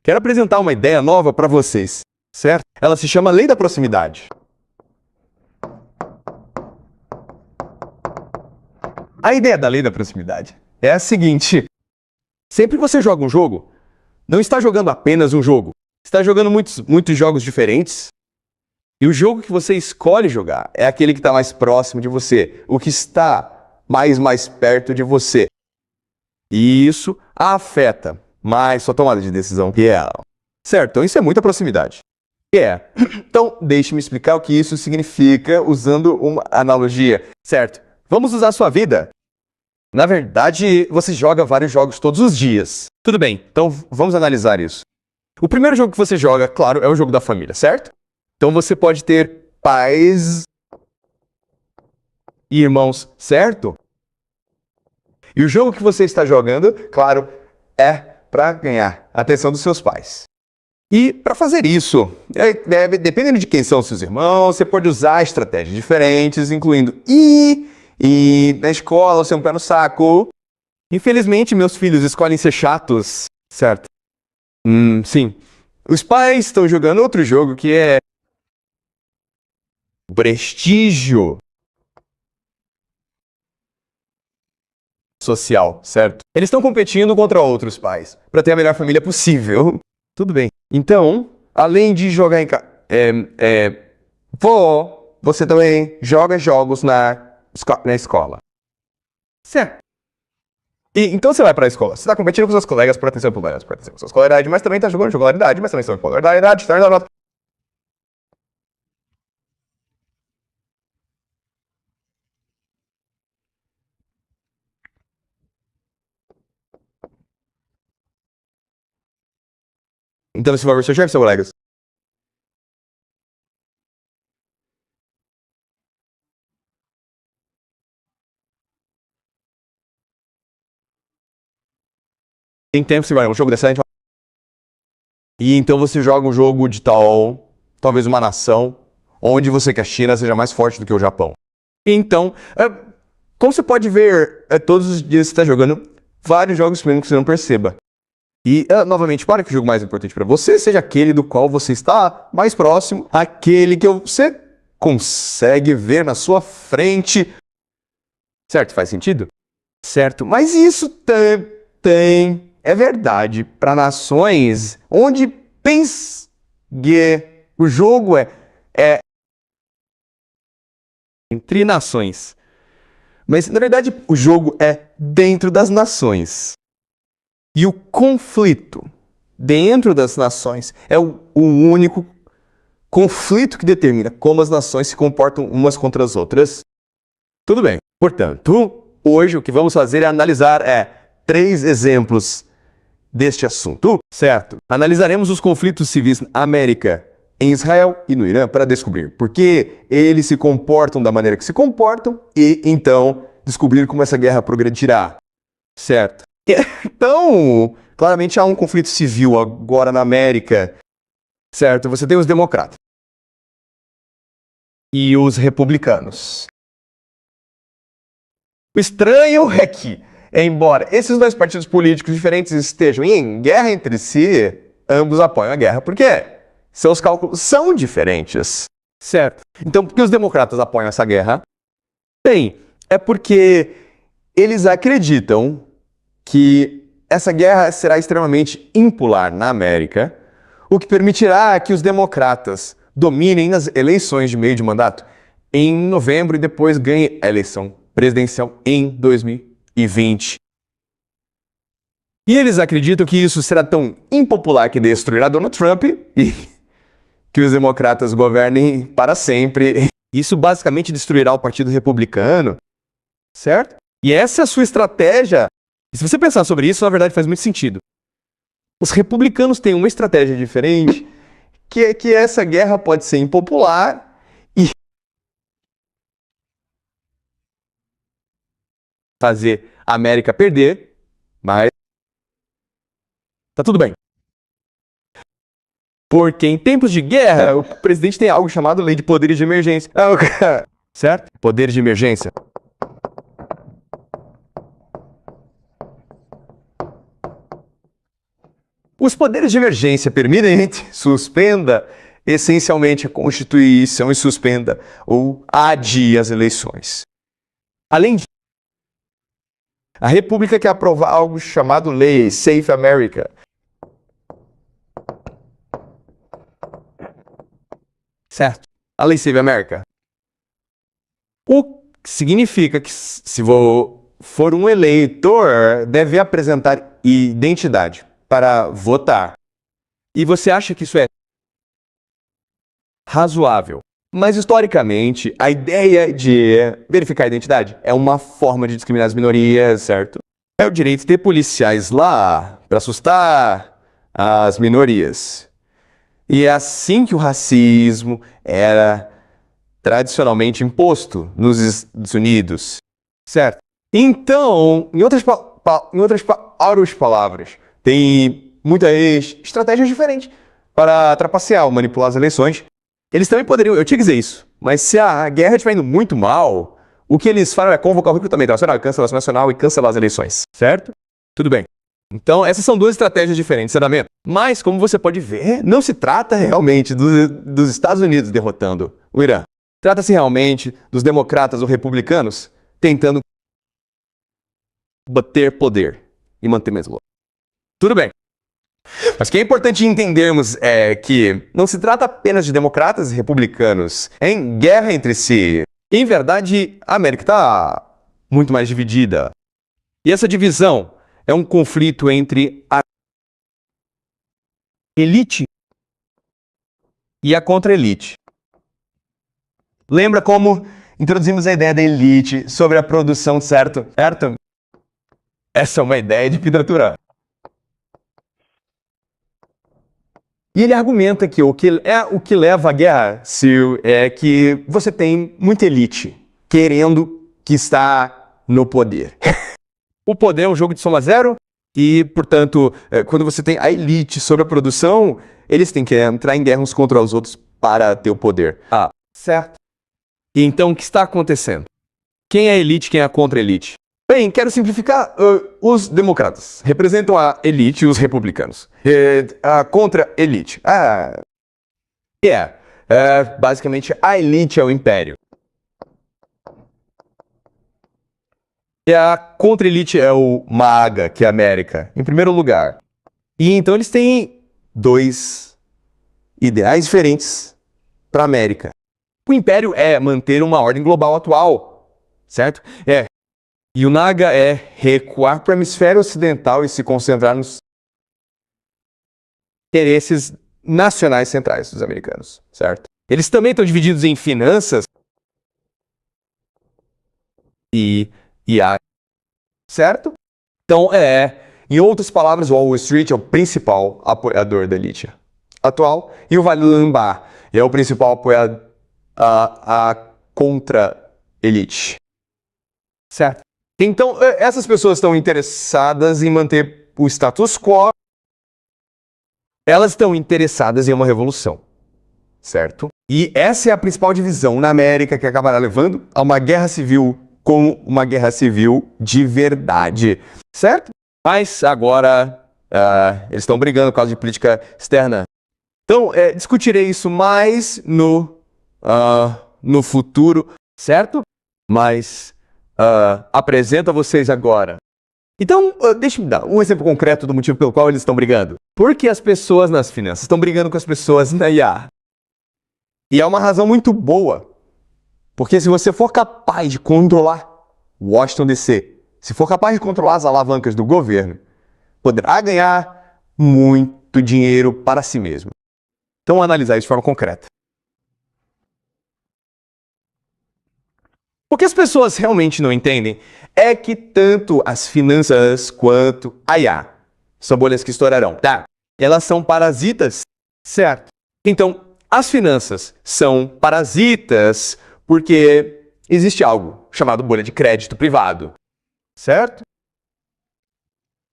Quero apresentar uma ideia nova para vocês, certo? Ela se chama Lei da Proximidade. A ideia da Lei da Proximidade é a seguinte: sempre que você joga um jogo, não está jogando apenas um jogo, está jogando muitos jogos diferentes. E o jogo que você escolhe jogar é aquele que está mais próximo de você, o que está mais perto de você. E isso afeta mais sua tomada de decisão que ela. Certo, então isso é muita proximidade. Então, deixe-me explicar o que isso significa usando uma analogia. Certo, vamos usar a sua vida. Na verdade, você joga vários jogos todos os dias. Tudo bem, então vamos analisar isso. O primeiro jogo que você joga, claro, é o jogo da família, certo? Então você pode ter pais e irmãos, certo? E o jogo que você está jogando, claro, é para ganhar a atenção dos seus pais. E para fazer isso, dependendo de quem são seus irmãos, você pode usar estratégias diferentes, incluindo ir na escola, ser um pé no saco. Infelizmente, meus filhos escolhem ser chatos, certo? Sim. Os pais estão jogando outro jogo que é prestígio social, certo? Eles estão competindo contra outros pais para ter a melhor família possível. Tudo bem. Então, além de jogar em casa, você também joga jogos na escola. Certo. Então você vai para a escola. Você está competindo com seus colegas por atenção com sua escolaridade, mas também está jogando escolaridade, mas também sua escolaridade. Então você vai ver seu chefe e seus colegas. Tem tempo você vai um jogo decente. E então você joga um jogo de talvez uma nação, onde você quer a China seja mais forte do que o Japão. Então, como você pode ver, todos os dias você está jogando vários jogos mesmo que você não perceba. E, novamente, para que o jogo mais importante para você seja aquele do qual você está mais próximo, aquele que você consegue ver na sua frente. Certo? Faz sentido? Certo. Mas isso é verdade para nações onde o jogo é entre nações. Mas, na verdade, o jogo é dentro das nações. E o conflito dentro das nações é o único conflito que determina como as nações se comportam umas contra as outras. Tudo bem. Portanto, hoje o que vamos fazer é analisar 3 exemplos deste assunto, certo? Analisaremos os conflitos civis na América, em Israel e no Irã para descobrir por que eles se comportam da maneira que se comportam e, então, descobrir como essa guerra progredirá, certo? Então, claramente há um conflito civil agora na América, certo? Você tem os democratas e os republicanos. O estranho é que, embora esses 2 partidos políticos diferentes estejam em guerra entre si, ambos apoiam a guerra. Por quê? Seus cálculos são diferentes, certo? Então, por que os democratas apoiam essa guerra? Bem, é porque eles acreditam que essa guerra será extremamente impolar na América, o que permitirá que os democratas dominem nas eleições de meio de mandato em novembro e depois ganhem a eleição presidencial em 2020. E eles acreditam que isso será tão impopular que destruirá Donald Trump e que os democratas governem para sempre. Isso basicamente destruirá o Partido Republicano, certo? E essa é a sua estratégia. E se você pensar sobre isso, na verdade faz muito sentido. Os republicanos têm uma estratégia diferente, que é que essa guerra pode ser impopular e fazer a América perder, mas tá tudo bem. Porque em tempos de guerra, o presidente tem algo chamado Lei de Poderes de Emergência. Certo? Poderes de emergência. Os poderes de emergência permanente suspenda essencialmente a Constituição e suspenda ou adie as eleições. Além disso, a República quer aprovar algo chamado Lei Safe America. Certo? A Lei Safe America. O que significa que se for um eleitor, deve apresentar identidade para votar. E você acha que isso é razoável? Mas, historicamente, a ideia de verificar a identidade é uma forma de discriminar as minorias, certo? É o direito de ter policiais lá para assustar as minorias. E é assim que o racismo era tradicionalmente imposto nos Estados Unidos, certo? Então, em outras palavras, tem muitas estratégias diferentes para trapacear ou manipular as eleições. Eles também poderiam, eu tinha que dizer isso, mas se a guerra estiver indo muito mal, o que eles falam é convocar o recrutamento nacional, cancelação nacional e cancelar as eleições, certo? Tudo bem. Então, essas são duas estratégias diferentes, sinceramente. Mas, como você pode ver, não se trata realmente dos Estados Unidos derrotando o Irã. Trata-se realmente dos democratas ou republicanos tentando bater poder e manter mesmo. Tudo bem. Mas o que é importante entendermos é que não se trata apenas de democratas e republicanos em guerra entre si. Em verdade, a América está muito mais dividida. E essa divisão é um conflito entre a elite e a contra-elite. Lembra como introduzimos a ideia da elite sobre a produção, certo? Essa é uma ideia de Peter Turan. E ele argumenta que o que leva à guerra civil é que você tem muita elite querendo que está no poder. O poder é um jogo de soma zero e, portanto, quando você tem a elite sobre a produção, eles têm que entrar em guerra uns contra os outros para ter o poder. Ah, certo. E então, o que está acontecendo? Quem é a elite, quem é a contra-elite? Bem, quero simplificar. Os democratas representam a elite e os republicanos. A contra-elite. Basicamente, a elite é o império. E a contra-elite é o MAGA, que é a América, em primeiro lugar. E então eles têm dois ideais diferentes para a América. O império é manter uma ordem global atual, certo? E o NAGA é recuar para o hemisfério ocidental e se concentrar nos interesses nacionais centrais dos americanos, certo? Eles também estão divididos em finanças e certo? Então, em outras palavras, o Wall Street é o principal apoiador da elite atual e o Vale do Lambar é o principal apoiador a contra-elite, certo? Então, essas pessoas estão interessadas em manter o status quo. Elas estão interessadas em uma revolução, certo? E essa é a principal divisão na América que acabará levando a uma guerra civil como uma guerra civil de verdade, certo? Mas agora eles estão brigando por causa de política externa. Então, discutirei isso mais no futuro, certo? Mas apresento a vocês agora. Então, deixe-me dar um exemplo concreto do motivo pelo qual eles estão brigando. Porque as pessoas nas finanças estão brigando com as pessoas na IA. E é uma razão muito boa. Porque se você for capaz de controlar Washington DC, se for capaz de controlar as alavancas do governo, poderá ganhar muito dinheiro para si mesmo. Então, vamos analisar isso de forma concreta. O que as pessoas realmente não entendem é que tanto as finanças quanto a IA são bolhas que estourarão, tá? Elas são parasitas, certo? Então, as finanças são parasitas porque existe algo chamado bolha de crédito privado, certo?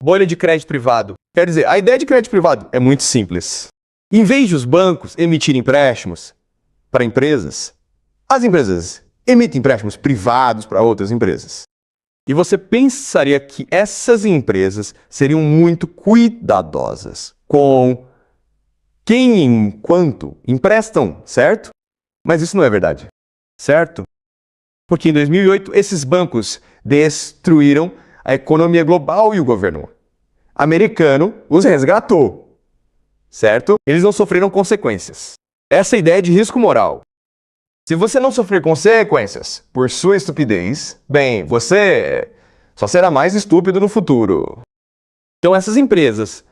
Bolha de crédito privado. Quer dizer, a ideia de crédito privado é muito simples. Em vez de os bancos emitirem empréstimos para empresas, as empresas emitem empréstimos privados para outras empresas. E você pensaria que essas empresas seriam muito cuidadosas com quem e enquanto emprestam, certo? Mas isso não é verdade, certo? Porque em 2008 esses bancos destruíram a economia global e o governo americano os resgatou, certo? Eles não sofreram consequências. Essa é a ideia de risco moral. Se você não sofrer consequências por sua estupidez, bem, você só será mais estúpido no futuro. Então essas empresas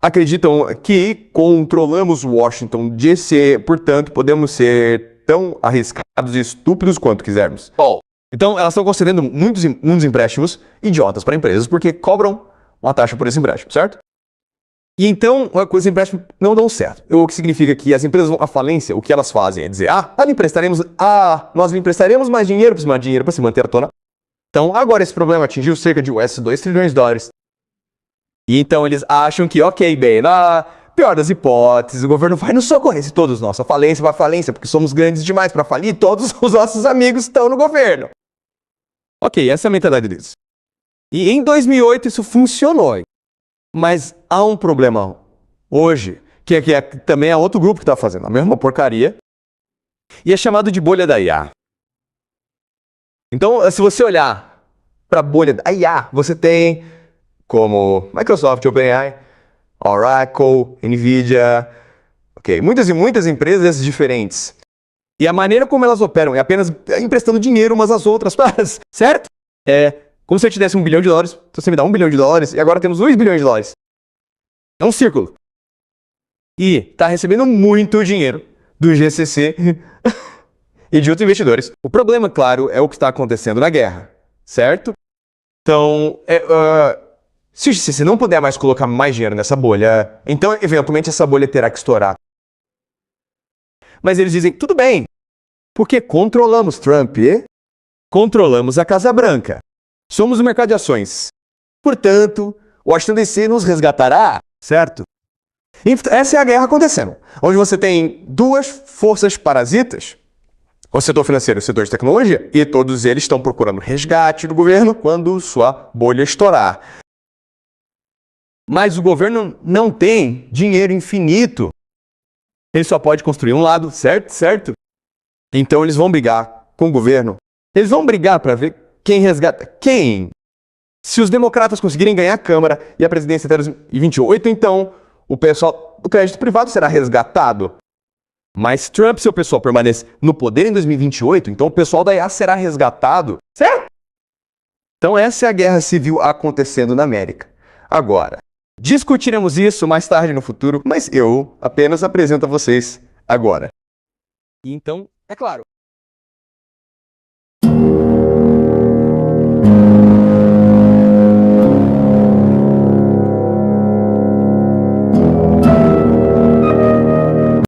acreditam que controlamos Washington DC, portanto podemos ser tão arriscados e estúpidos quanto quisermos. Então elas estão concedendo muitos empréstimos idiotas para empresas porque cobram uma taxa por esse empréstimo, certo? E então, os empréstimos não dão certo. O que significa que as empresas vão à falência, o que elas fazem é dizer, nós lhe emprestaremos mais dinheiro para se manter à tona. Então, agora esse problema atingiu cerca de US$ 2 trilhões. E então eles acham que, na pior das hipóteses, o governo vai nos socorrer se todos nós. A falência vai à falência, porque somos grandes demais para falir, todos os nossos amigos estão no governo. Essa é a mentalidade deles. E em 2008 isso funcionou. Mas há um problema hoje, que também é outro grupo que está fazendo a mesma porcaria, e é chamado de bolha da IA. Então, se você olhar para a bolha da IA, você tem como Microsoft, OpenAI, Oracle, Nvidia, muitas e muitas empresas diferentes. E a maneira como elas operam é apenas emprestando dinheiro umas às outras, certo? É como se eu te desse $1 bilhão, então você me dá $1 bilhão e agora temos $2 bilhões. É um círculo. E está recebendo muito dinheiro do GCC e de outros investidores. O problema, claro, é o que está acontecendo na guerra, certo? Então, se o GCC não puder mais colocar mais dinheiro nessa bolha, então, eventualmente, essa bolha terá que estourar. Mas eles dizem, tudo bem, porque controlamos Trump e controlamos a Casa Branca. Somos o mercado de ações. Portanto, Washington DC nos resgatará, certo? Essa é a guerra acontecendo, onde você tem duas forças parasitas, o setor financeiro e o setor de tecnologia, e todos eles estão procurando resgate do governo quando sua bolha estourar. Mas o governo não tem dinheiro infinito. Ele só pode construir um lado, certo? Então eles vão brigar com o governo. Eles vão brigar para ver quem resgata quem. Se os democratas conseguirem ganhar a Câmara e a presidência até 2028, então o pessoal do crédito privado será resgatado. Mas Trump e seu pessoal permanecem no poder em 2028, então o pessoal da IA será resgatado, certo? Então essa é a guerra civil acontecendo na América. Agora, discutiremos isso mais tarde no futuro, mas eu apenas apresento a vocês agora. E então, é claro,